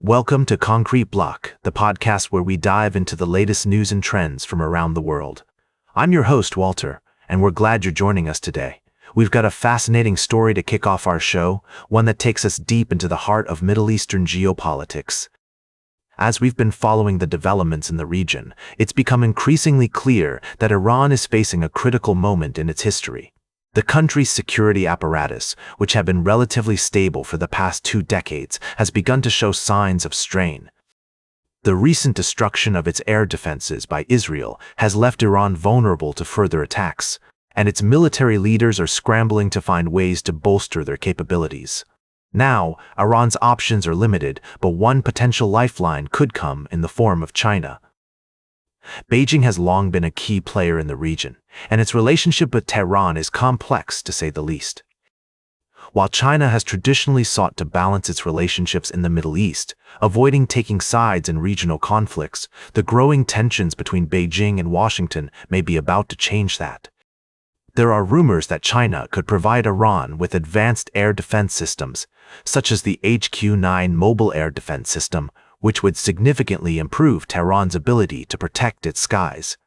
Welcome to Concrete Block, the podcast where we dive into the latest news and trends from around the world. I'm your host, Walter, and we're glad you're joining us today. We've got a fascinating story to kick off our show, one that takes us deep into the heart of Middle Eastern geopolitics. As we've been following the developments in the region, it's become increasingly clear that Iran is facing a critical moment in its history. The country's security apparatus, which had been relatively stable for the past 2 decades, has begun to show signs of strain. The recent destruction of its air defenses by Israel has left Iran vulnerable to further attacks, and its military leaders are scrambling to find ways to bolster their capabilities. Now, Iran's options are limited, but one potential lifeline could come in the form of China. Beijing has long been a key player in the region, and its relationship with Tehran is complex to say the least. While China has traditionally sought to balance its relationships in the Middle East, avoiding taking sides in regional conflicts, the growing tensions between Beijing and Washington may be about to change that. There are rumors that China could provide Iran with advanced air defense systems, such as the HQ-9 mobile air defense system, which would significantly improve Tehran's ability to protect its skies.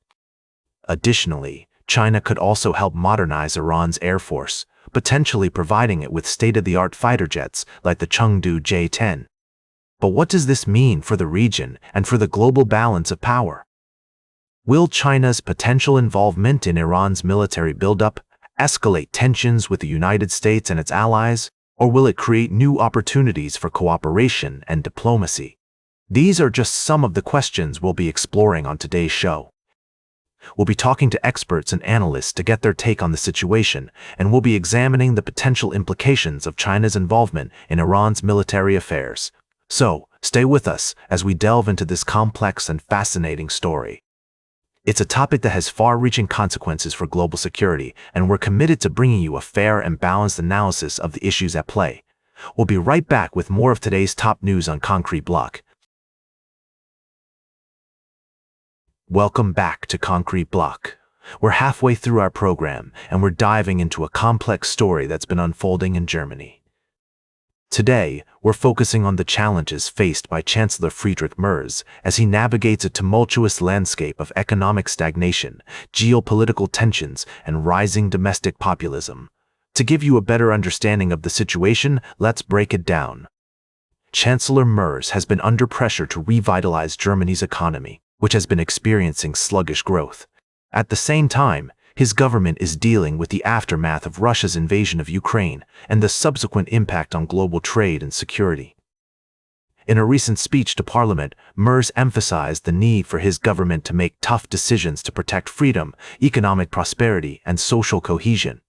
Additionally, China could also help modernize Iran's air force, potentially providing it with state-of-the-art fighter jets like the Chengdu J-10. But what does this mean for the region and for the global balance of power? Will China's potential involvement in Iran's military buildup escalate tensions with the United States and its allies, or will it create new opportunities for cooperation and diplomacy? These are just some of the questions we'll be exploring on today's show. We'll be talking to experts and analysts to get their take on the situation, and we'll be examining the potential implications of China's involvement in Iran's military affairs. So, stay with us as we delve into this complex and fascinating story. It's a topic that has far-reaching consequences for global security, and we're committed to bringing you a fair and balanced analysis of the issues at play. We'll be right back with more of today's top news on Concrete Block. Welcome back to Concrete Block. We're halfway through our program, and we're diving into a complex story that's been unfolding in Germany. Today, we're focusing on the challenges faced by Chancellor Friedrich Merz as he navigates a tumultuous landscape of economic stagnation, geopolitical tensions, and rising domestic populism. To give you a better understanding of the situation, let's break it down. Chancellor Merz has been under pressure to revitalize Germany's economy, which has been experiencing sluggish growth. At the same time, his government is dealing with the aftermath of Russia's invasion of Ukraine and the subsequent impact on global trade and security. In a recent speech to Parliament, Merz emphasized the need for his government to make tough decisions to protect freedom, economic prosperity, and social cohesion.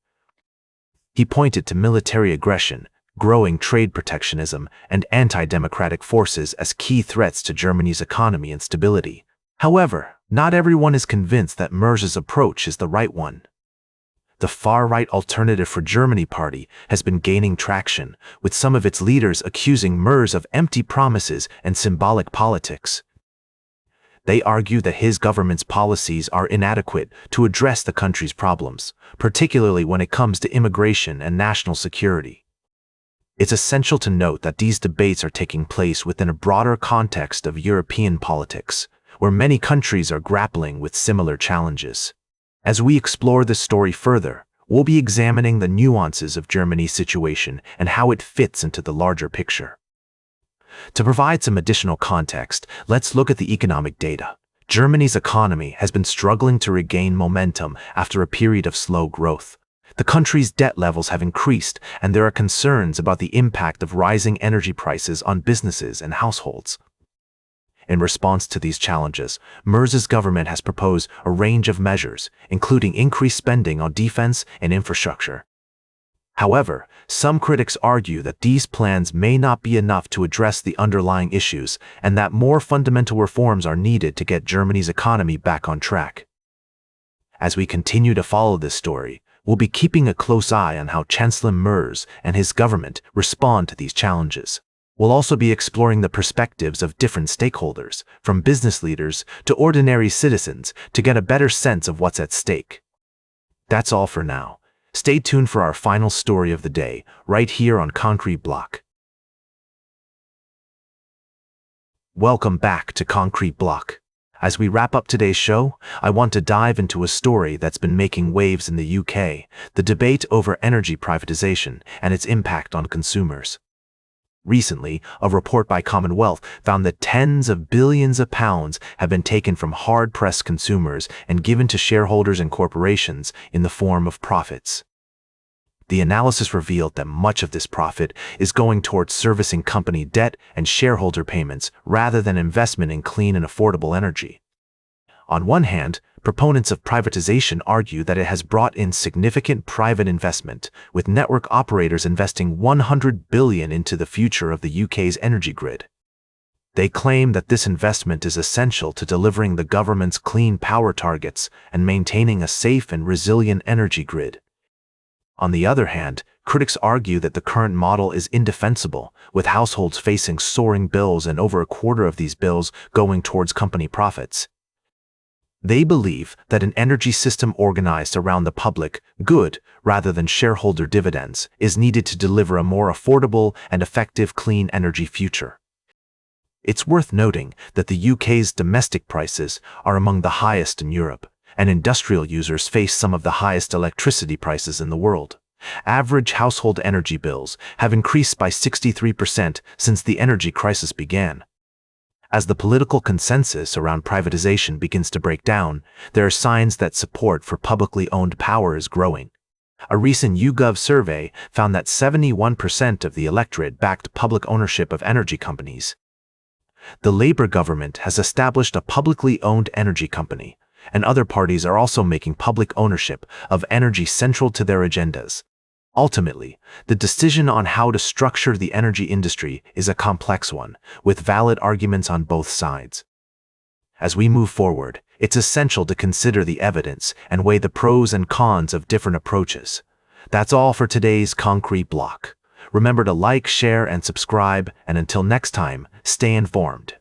He pointed to military aggression, growing trade protectionism, and anti-democratic forces as key threats to Germany's economy and stability. However, not everyone is convinced that Merz's approach is the right one. The far-right Alternative for Germany party has been gaining traction, with some of its leaders accusing Merz of empty promises and symbolic politics. They argue that his government's policies are inadequate to address the country's problems, particularly when it comes to immigration and national security. It's essential to note that these debates are taking place within a broader context of European politics, where many countries are grappling with similar challenges. As we explore this story further, we'll be examining the nuances of Germany's situation and how it fits into the larger picture. To provide some additional context, let's look at the economic data. Germany's economy has been struggling to regain momentum after a period of slow growth. The country's debt levels have increased, and there are concerns about the impact of rising energy prices on businesses and households. In response to these challenges, Merz's government has proposed a range of measures, including increased spending on defense and infrastructure. However, some critics argue that these plans may not be enough to address the underlying issues and that more fundamental reforms are needed to get Germany's economy back on track. As we continue to follow this story, we'll be keeping a close eye on how Chancellor Merz and his government respond to these challenges. We'll also be exploring the perspectives of different stakeholders, from business leaders to ordinary citizens, to get a better sense of what's at stake. That's all for now. Stay tuned for our final story of the day, right here on Concrete Block. Welcome back to Concrete Block. As we wrap up today's show, I want to dive into a story that's been making waves in the UK, the debate over energy privatization and its impact on consumers. Recently, a report by Commonwealth found that tens of billions of pounds have been taken from hard-pressed consumers and given to shareholders and corporations in the form of profits. The analysis revealed that much of this profit is going towards servicing company debt and shareholder payments rather than investment in clean and affordable energy. On one hand, proponents of privatization argue that it has brought in significant private investment, with network operators investing $100 billion into the future of the UK's energy grid. They claim that this investment is essential to delivering the government's clean power targets and maintaining a safe and resilient energy grid. On the other hand, critics argue that the current model is indefensible, with households facing soaring bills and over a quarter of these bills going towards company profits. They believe that an energy system organized around the public good rather than shareholder dividends is needed to deliver a more affordable and effective clean energy future. It's worth noting that the UK's domestic prices are among the highest in Europe, and industrial users face some of the highest electricity prices in the world. Average household energy bills have increased by 63% since the energy crisis began. As the political consensus around privatization begins to break down, there are signs that support for publicly owned power is growing. A recent YouGov survey found that 71% of the electorate backed public ownership of energy companies. The Labour government has established a publicly owned energy company, and other parties are also making public ownership of energy central to their agendas. Ultimately, the decision on how to structure the energy industry is a complex one, with valid arguments on both sides. As we move forward, it's essential to consider the evidence and weigh the pros and cons of different approaches. That's all for today's Concrete Block. Remember to like, share, and subscribe, and until next time, stay informed.